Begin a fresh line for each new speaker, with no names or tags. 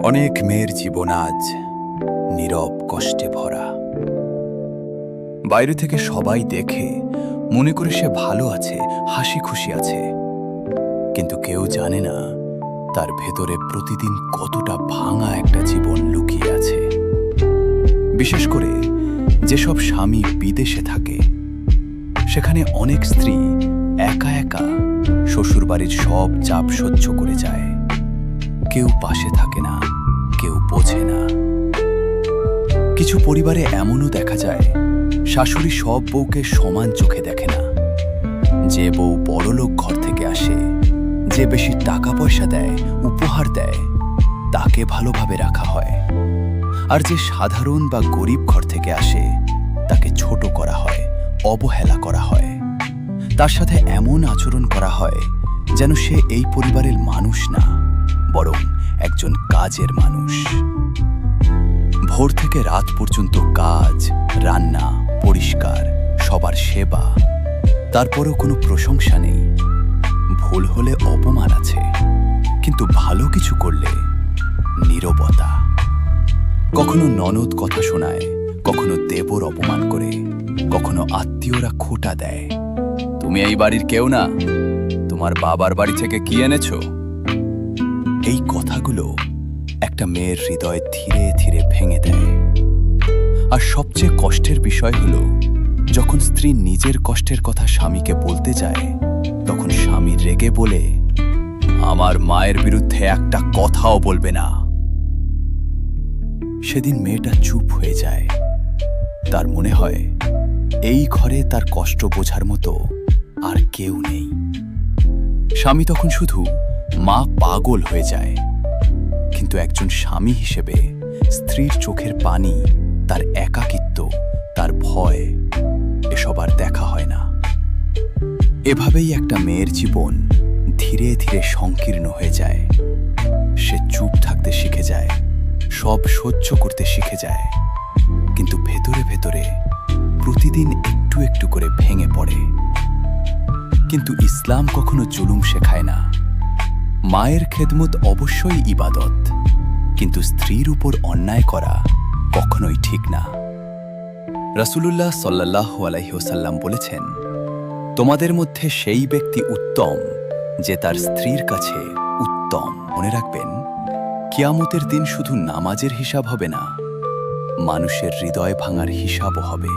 অনেক মেয়ের জীবন আজ নীরব কষ্টে ভরা। বাইরে থেকে সবাই দেখে মনে করে সে ভালো আছে, হাসি খুশি আছে, কিন্তু কেউ জানে না তার ভেতরে প্রতিদিন কতটা ভাঙা একটা জীবন লুকিয়ে আছে। বিশেষ করে যেসব স্বামী বিদেশে থাকে, সেখানে অনেক স্ত্রী একা একা শ্বশুরবাড়ির সব চাপ সহ্য করে যায়। কেউ পাশে থাকে না, কেউ বোঝে না। কিছু পরিবারে এমনও দেখা যায় শাশুড়ি সব বউকে সমান চোখে দেখে না। যে বউ বড়লোক ঘর থেকে আসে, যে বেশি টাকা পয়সা দেয়, উপহার দেয়, তাকে ভালোভাবে রাখা হয়। আর যে সাধারণ বা গরিব ঘর থেকে আসে, তাকে ছোট করা হয়, অবহেলা করা হয়। তার সাথে এমন আচরণ করা হয় যেন সে এই পরিবারের মানুষ না, বরং একজন কাজের মানুষ। ভোর থেকে রাত পর্যন্ত কাজ, রান্না, পরিষ্কার, সবার সেবা, তারপরও কোনো প্রশংসা নেই। ভুল হলে অপমান আছে, কিন্তু ভালো কিছু করলে নীরবতা। কখনো ননদ কথা শোনায়, কখনো দেবর অপমান করে, কখনো আত্মীয়রা খোঁটা দেয়। তুমি এই বাড়ির কেউ না, তোমার বাবার বাড়ি থেকে কি এনেছো? এই কথাগুলো একটা মেয়ের হৃদয় ধীরে ধীরে ভেঙে দেয়। আর সবচেয়ে কষ্টের বিষয় হলো, যখন স্ত্রী নিজের কষ্টের কথা স্বামীকে বলতে যায়, তখন স্বামী রেগে বলে, আমার মায়ের বিরুদ্ধে একটা কথাও বলবে না। সেদিন মেয়েটা চুপ হয়ে যায়। তার মনে হয় এই ঘরে তার কষ্ট বোঝার মতো আর কেউ নেই। স্বামী তখন শুধু মা পাগল হয়ে যায়। কিন্তু একজন স্বামী হিসেবে স্ত্রীর চোখের পানি, তার একাকিত্ব, তার ভয়, এসব আর দেখা হয় না। এভাবেই একটা মেয়ের জীবন ধীরে ধীরে সংকীর্ণ হয়ে যায়। সে চুপ থাকতে শিখে যায়, সব সহ্য করতে শিখে যায়, কিন্তু ভেতরে ভেতরে প্রতিদিন একটু একটু করে ভেঙে পড়ে। কিন্তু ইসলাম কখনো জুলুম শেখায় না। মায়ের খেদমত অবশ্যই ইবাদত, কিন্তু স্ত্রীর উপর অন্যায় করা কখনোই ঠিক না। রাসূলুল্লাহ সাল্লাল্লাহু আলাইহি ওয়াসাল্লাম বলেছেন, তোমাদের মধ্যে সেই ব্যক্তি উত্তম যে তার স্ত্রীর কাছে উত্তম। মনে রাখবেন, কিয়ামতের দিন শুধু নামাজের হিসাব হবে না, মানুষের হৃদয় ভাঙার হিসাবও হবে।